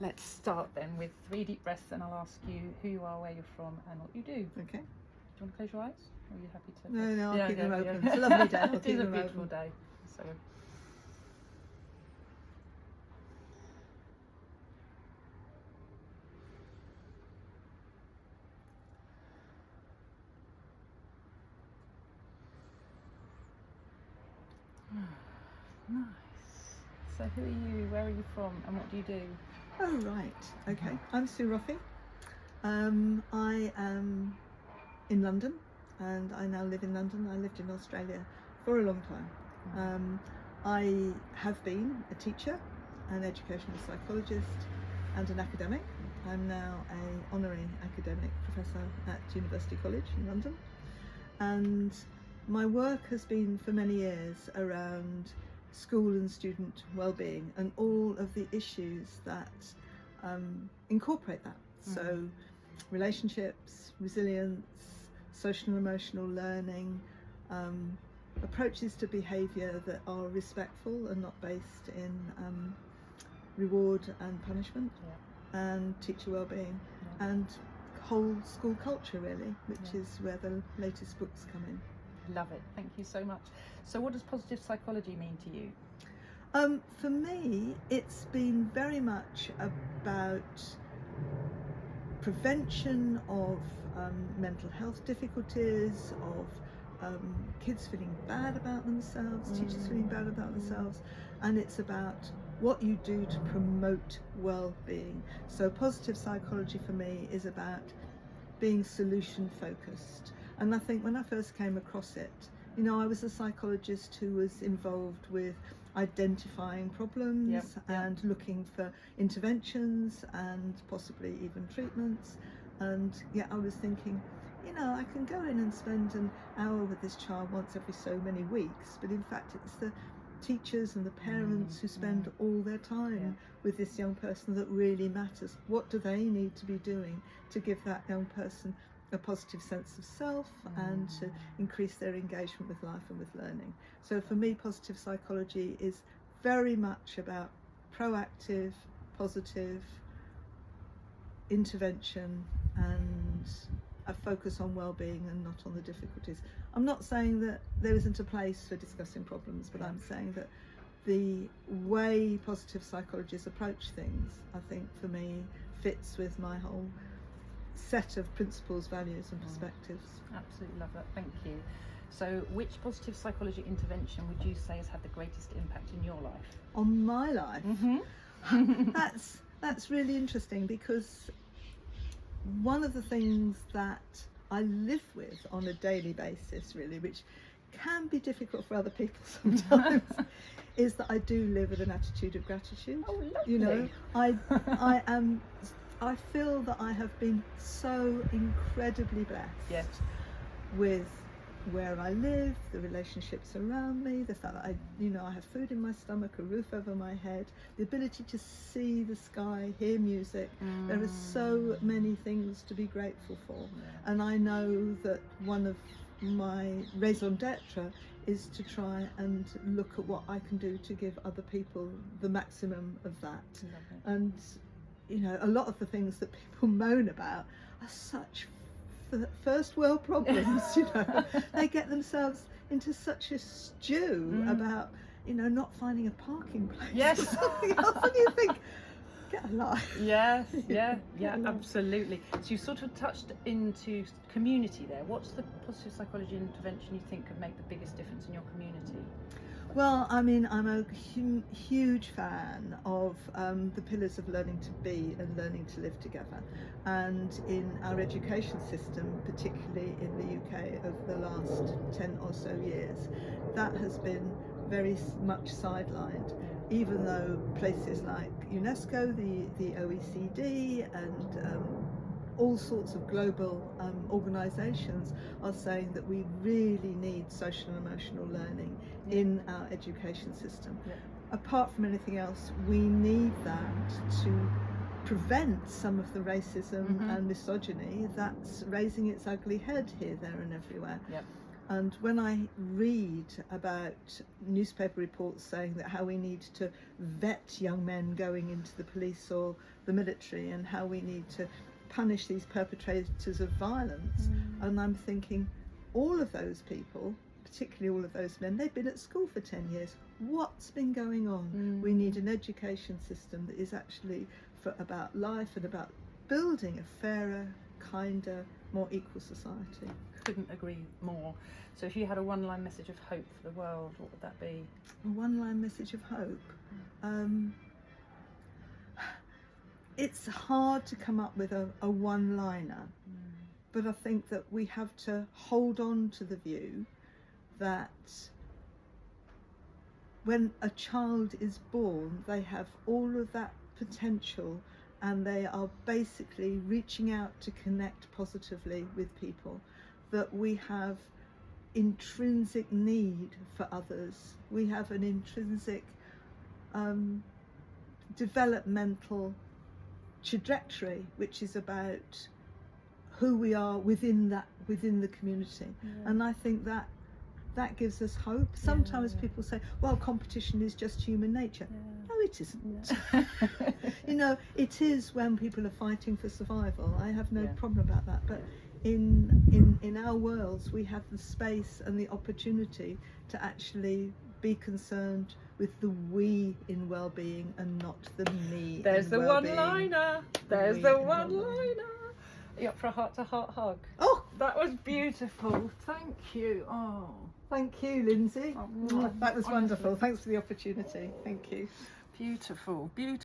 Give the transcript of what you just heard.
let's start then with 3 deep breaths, and I'll ask you who you are, where you're from, and what you do. Okay. Do you want to close your eyes? Or are you happy to? No, I'll keep them open. Yeah. It's a lovely day. I'll It keep is a them beautiful open. day. So. Nice. So who are you, where are you from, and what do you do? Oh, right. Okay. I'm Sue Roffey. I am in London, and I now live in London. I lived in Australia for a long time. I have been a teacher, an educational psychologist, and an academic. I'm now an honorary academic professor at University College in London, and my work has been for many years around school and student well-being and all of the issues that incorporate that. So relationships, resilience, social and emotional learning, approaches to behaviour that are respectful and not based in reward and punishment, and teacher well-being, and whole school culture really, which is where the latest books come in. Love it. Thank you so much. So what does positive psychology mean to you? For me, it's been very much about prevention of mental health difficulties, of kids feeling bad about themselves, teachers feeling bad about themselves, and it's about what you do to promote well-being. So positive psychology for me is about being solution focused. And I think when I first came across it, you know, I was a psychologist who was involved with identifying problems and looking for interventions and possibly even treatments. And yet I was thinking, you know, I can go in and spend an hour with this child once every so many weeks, but in fact it's the teachers and the parents who spend all their time with this young person that really matters. What do they need to be doing to give that young person a positive sense of self and to increase their engagement with life and with learning? So for me, positive psychology is very much about proactive, positive intervention and a focus on well-being and not on the difficulties. I'm not saying that there isn't a place for discussing problems, but I'm saying that the way positive psychologists approach things, I think for me, fits with my whole set of principles, values and perspectives. Absolutely love that, thank you. So which positive psychology intervention would you say has had the greatest impact in your life? On my life? That's really interesting, because one of the things that I live with on a daily basis really, which can be difficult for other people sometimes, is that I do live with an attitude of gratitude. Oh, lovely. You know, I feel that I have been so incredibly blessed with where I live, the relationships around me, the fact that I have food in my stomach, a roof over my head, the ability to see the sky, hear music. There are so many things to be grateful for. And I know that one of my raison d'etre is to try and look at what I can do to give other people the maximum of that. And you know, a lot of the things that people moan about are such first world problems. You know, they get themselves into such a stew about, you know, not finding a parking place or something else, and you think, get a life. Yes, absolutely. So you sort of touched into community there. What's the positive psychology intervention you think could make the biggest difference in your community? Well, I mean, I'm a huge fan of the pillars of learning to be and learning to live together. And in our education system, particularly in the UK over the last 10 or so years, that has been very much sidelined, even though places like UNESCO, the OECD and all sorts of global organisations are saying that we really need social and emotional learning in our education system. Apart from anything else, we need that to prevent some of the racism and misogyny that's raising its ugly head here, there and everywhere. And when I read about newspaper reports saying that how we need to vet young men going into the police or the military, and how we need to punish these perpetrators of violence, and I'm thinking, all of those people, particularly all of those men, they've been at school for 10 years. What's been going on? We need an education system that is actually about life and about building a fairer, kinder, more equal society. Couldn't agree more. So if you had a one-line message of hope for the world, what would that be? A one-line message of hope. It's hard to come up with a one-liner, but I think that we have to hold on to the view that when a child is born, they have all of that potential, and they are basically reaching out to connect positively with people, that we have intrinsic need for others. We have an intrinsic developmental trajectory, which is about who we are within the community. And I think that gives us hope. Sometimes people say, well, competition is just human nature. No, it isn't. You know, it is when people are fighting for survival. I have no problem about that. But in our worlds, we have the space and the opportunity to actually be concerned with the we in well-being and not the me. There's the well-being. one-liner. There's the one-liner. Are you up for a heart-to-heart hug? Oh, that was beautiful. Thank you. Oh, thank you, Lindsay. Oh, that was honestly. wonderful. Thanks for the opportunity. Thank you. Beautiful, beautiful.